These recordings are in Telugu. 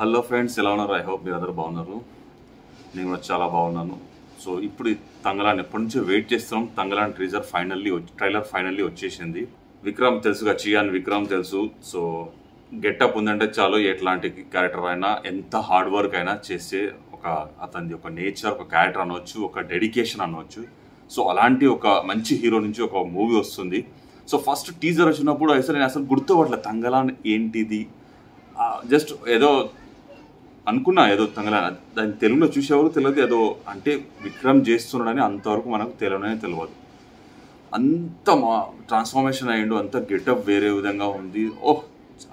హలో ఫ్రెండ్స్, ఎలా ఉన్నారు? ఐ హోప్ మీరు అందరూ బాగున్నారు. నేను కూడా చాలా బాగున్నాను. సో ఇప్పుడు తంగలాన్ ఎప్పటి నుంచో వెయిట్ చేస్తున్నాం. తంగలాన్ ట్రైలర్ ఫైనల్లీ వచ్చేసింది. విక్రమ్ తెలుసుగా, చియాన్ విక్రమ్ తెలుసు. సో గెటప్ ఉందంటే చాలు, ఎట్లాంటి క్యారెక్టర్ అయినా, ఎంత హార్డ్ వర్క్ అయినా చేసే అతనిది ఒక నేచర్, ఒక క్యారెక్టర్ అనవచ్చు, ఒక డెడికేషన్ అనవచ్చు. సో అలాంటి ఒక మంచి హీరో నుంచి ఒక మూవీ వస్తుంది. సో ఫస్ట్ టీజర్ వచ్చినప్పుడు నేను అసలు గుర్తుపట్టలేదు తంగలాన్ ఏంటిది. జస్ట్ ఏదో అనుకున్నా, ఏదో తంగలాన్, దాని తెలుగులో చూసేవారు తెలియదు, ఏదో అంటే విక్రమ్ చేస్తున్నాడని అంతవరకు మనకు తెలియదు. అంత ట్రాన్స్ఫర్మేషన్ అయ్యిండు, అంత గెటప్ వేరే విధంగా ఉంది.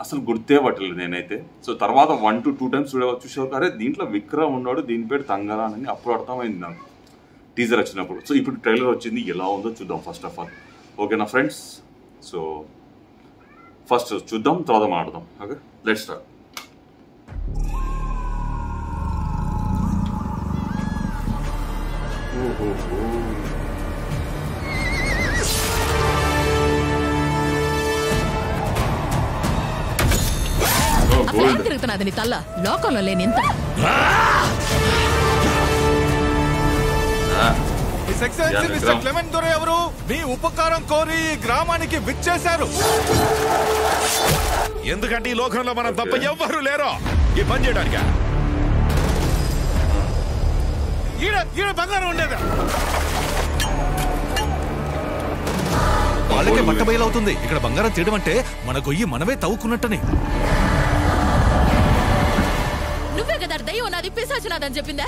అసలు గుర్తే పట్టలేదు నేనైతే. సో తర్వాత 1 to 2 times చూసేవారు, అరే దీంట్లో విక్రమ్ ఉన్నాడు, దీని పేరు తంగలాన్ అని అప్పుడు అర్థమైంది నాకు టీజర్ వచ్చినప్పుడు. సో ఇప్పుడు ట్రైలర్ వచ్చింది, ఎలా ఉందో చూద్దాం ఫస్ట్ ఆఫ్ ఆల్. ఓకేనా ఫ్రెండ్స్? సో ఫస్ట్ చూద్దాం, తర్వాత మాట్లాడదాం. Okay, let's start. తిరుగుతున్నది నీ తల్ల, లోకంలో లేని ఎంత ఎవరు మీ ఉపకారం కోరి గ్రామానికి విచ్చేశారు. ఎందుకంటే ఈ లోకంలో మనం తప్ప ఎవ్వరు లేరో ఈ పని చేయడానికి. ఈడ బంగారం ఉండేదా? వాళ్ళకే బట్టబయలవుతుంది. ఇక్కడ బంగారం తీయడం అంటే మన గొయ్యి మనమే తవ్వుకున్నట్టని. నువ్వే కదా దయ్యం నాది పిశాచు నాదని చెప్పిందా?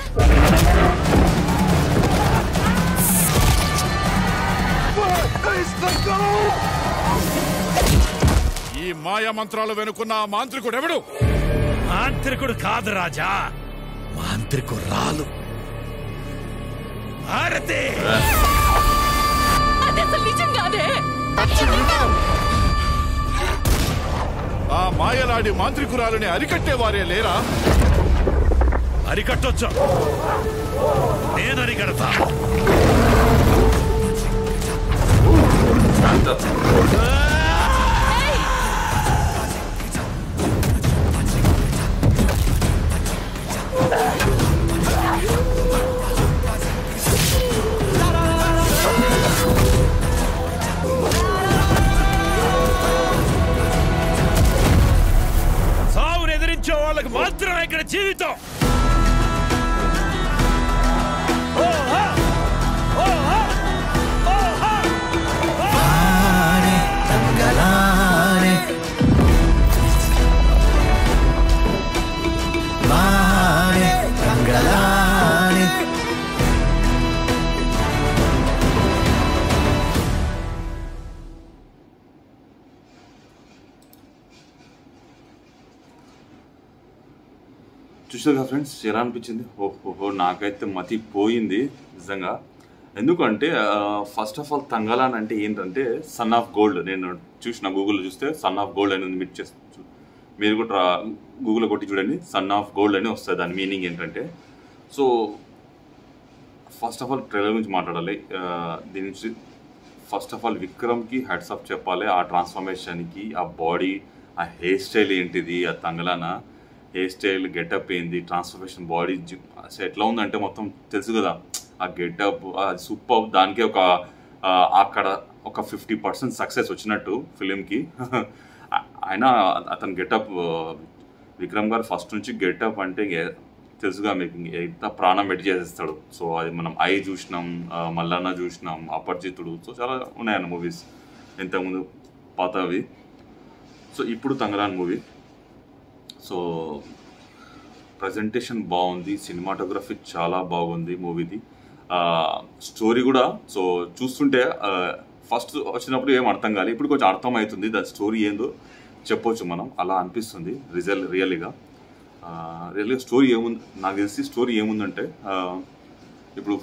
ఈ మాయా మంత్రాలు వెనుకున్న మాంత్రికుడు ఎవడు? మాంత్రికుడు కాదు రాజా, మాంత్రికురాలు భారతి. నిజం కాదే. ఆ మాయలాడి మాంత్రికురాలని అరికట్టేవారే లేరా? అరికట్టొచ్చు, నేను అరికడతా. సావును ఎదిరించే వాళ్ళకి మాత్రమే ఇక్కడ జీవితం. చూసారుగా ఫ్రెండ్స్, ఎలా అనిపించింది? ఓహో, నాకైతే మతి పోయింది నిజంగా. ఎందుకంటే ఫస్ట్ ఆఫ్ ఆల్ తంగలాన్ అంటే ఏంటంటే సన్ ఆఫ్ గోల్డ్. నేను చూసిన గూగుల్లో చూస్తే సన్ ఆఫ్ గోల్డ్ అని మీరు కూడా గూగుల్లో కొట్టి చూడండి, సన్ ఆఫ్ గోల్డ్ అని వస్తుంది. దాని మీనింగ్ ఏంటంటే, so first of all trailer గురించి మాట్లాడాలి. దీని నుంచి ఫస్ట్ ఆఫ్ ఆల్ విక్రమ్కి హ్యాట్స్ ఆఫ్ చెప్పాలి. ఆ ట్రాన్స్ఫర్మేషన్కి, ఆ బాడీ, ఆ హెయిర్ స్టైల్ ఏంటిది, ఆ తంగలాన్ హెయిర్ స్టైల్, గెటప్ ఏంది, ట్రాన్స్ఫర్మేషన్, బాడీ అసలు ఎట్లా ఉందంటే మొత్తం తెలుసు కదా. ఆ గెటప్ అది సూపర్. దానికే అక్కడ ఒక 50% సక్సెస్ వచ్చినట్టు ఫిలింకి. అయినా అతని గెటప్, విక్రమ్ గారు ఫస్ట్ నుంచి గెటప్ అంటే తెలుసుగా మీకు, ఎంత ప్రాణం పెట్టి చేసేస్తాడు. సో అది మనం ఐ చూసినాం, మల్లన్న చూసినాం, అపరిచితుడు. సో చాలా ఉన్నాయన్న మూవీస్ ఇంతకుముందు పాతవి. సో ఇప్పుడు తంగలాన్ మూవీ. సో ప్రజెంటేషన్ బాగుంది, సినిమాటోగ్రఫీ చాలా బాగుంది మూవీది. స్టోరీ కూడా సో చూస్తుంటే ఫస్ట్ వచ్చినప్పుడు ఏం అర్థం కాలేదు, ఇప్పుడు కొంచెం అర్థం అవుతుంది. దాని స్టోరీ ఏందో చెప్పొచ్చు మనం, అలా అనిపిస్తుంది రియల్గా స్టోరీ ఏముంది. నాకు తెలిసి స్టోరీ ఏముందంటే, ఇప్పుడు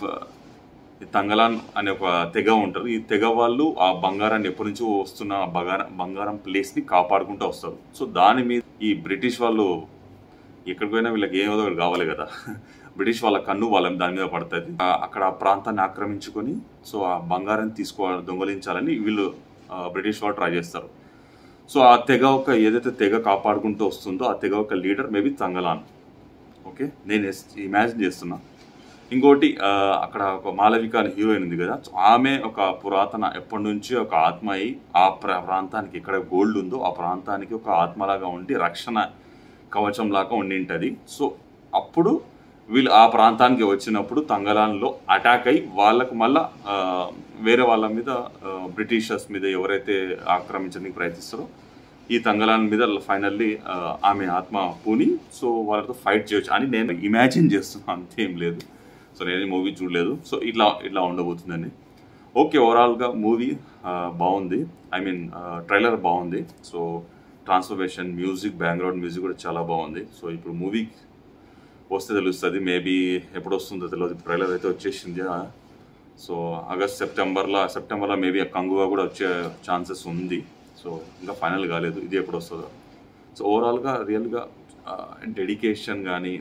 ఈ తంగలాన్ అనే ఒక తెగ ఉంటారు. ఈ తెగ వాళ్ళు ఆ బంగారాన్ని ఎప్పటి నుంచో వస్తున్న బంగారం ప్లేస్ని కాపాడుకుంటూ వస్తారు. సో దాని మీద ఈ బ్రిటిష్ వాళ్ళు ఎక్కడికి పోయినా వీళ్ళకి ఏమో ఒకటి కావాలి కదా, బ్రిటిష్ వాళ్ళ కన్ను వాళ్ళ దాని మీద పడుతుంది. అక్కడ ఆ ప్రాంతాన్ని ఆక్రమించుకొని సో ఆ బంగారాన్ని దొంగలించాలని వీళ్ళు బ్రిటిష్ వాళ్ళు ట్రై చేస్తారు. సో ఆ తెగ ఒక ఏదైతే తెగ కాపాడుకుంటూ వస్తుందో ఆ తెగ ఒక లీడర్ మేబీ తంగలాన్. ఓకే, నేను ఇమాజిన్ చేస్తున్నా. ఇంకోటి అక్కడ ఒక మాలవిక అనే హీరోయిన్ ఉంది కదా, ఆమె ఒక పురాతన ఎప్పటి నుంచి ఒక ఆత్మ అయి ఆ ప్రాంతానికి ఎక్కడ గోల్డ్ ఉందో ఆ ప్రాంతానికి ఒక ఆత్మలాగా ఉండి రక్షణ కవచంలాగా ఉండింటది. సో అప్పుడు వీళ్ళు ఆ ప్రాంతానికి వచ్చినప్పుడు తంగలాన్లో అటాక్ అయ్యి వాళ్ళకు మళ్ళా వేరే వాళ్ళ మీద బ్రిటిషర్స్ మీద ఎవరైతే ఆక్రమించడానికి ప్రయత్నిస్తారో ఈ తంగలాన్ మీద ఫైనల్లీ ఆమె ఆత్మ పూని సో వాళ్ళతో ఫైట్ చేయొచ్చు అని నేను ఇమాజిన్ చేస్తున్నాను, అంతేం లేదు. సో నేను మూవీ చూడలేదు. సో ఇట్లా ఉండబోతుందండి. ఓకే, ఓవరాల్గా మూవీ బాగుంది. ఐ మీన్ ట్రైలర్ బాగుంది. So transformation, music, background music కూడా చాలా బాగుంది. సో ఇప్పుడు మూవీ వస్తే తెలుస్తుంది, మేబీ ఎప్పుడు వస్తుందో తెలియదు. ట్రైలర్ అయితే వచ్చేసింది. సో ఆగస్ట్ సెప్టెంబర్లో మేబీ కంగువా కూడా వచ్చే ఛాన్సెస్ ఉంది. సో ఇంకా ఫైనల్ కాలేదు, ఇది ఎప్పుడు వస్తుందో. సో ఓవరాల్గా రియల్గా డెడికేషన్ కానీ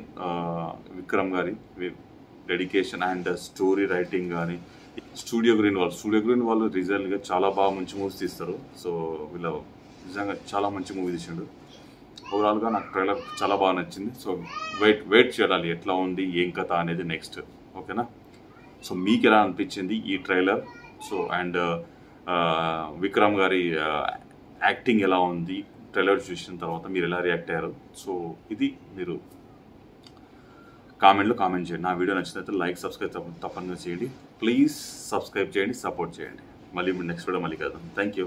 విక్రమ్ గారి డెడికేషన్ అండ్ స్టోరీ రైటింగ్ కానీ స్టూడియో గ్రీన్ వాళ్ళు రిజల్ట్గా చాలా బాగా మంచి మూవీస్ తీస్తారు. సో వీళ్ళ నిజంగా చాలా మంచి మూవీ తీసిండు. ఓవరాల్గా నాకు ట్రైలర్ చాలా బాగా నచ్చింది. సో వెయిట్ చేయాలి ఎట్లా ఉంది ఏం కథ అనేది నెక్స్ట్. ఓకేనా? సో మీకు ఎలా అనిపించింది ఈ ట్రైలర్? సో అండ్ విక్రమ్ గారి యాక్టింగ్ ఎలా ఉంది ట్రైలర్ చూసిన తర్వాత మీరు ఎలా రియాక్ట్ అయ్యారు? సో ఇది మీరు కామెంట్లో కామెంట్ చేయండి. నా వీడియో నచ్చినట్లయితే లైక్, సబ్స్క్రైబ్ తప్పనిసరిగా చేయండి. ప్లీజ్ సబ్స్క్రైబ్ చేయండి, సపోర్ట్ చేయండి. మళ్ళీ నెక్స్ట్ వీడియో మళ్ళీ కలుద్దాం. Thank you.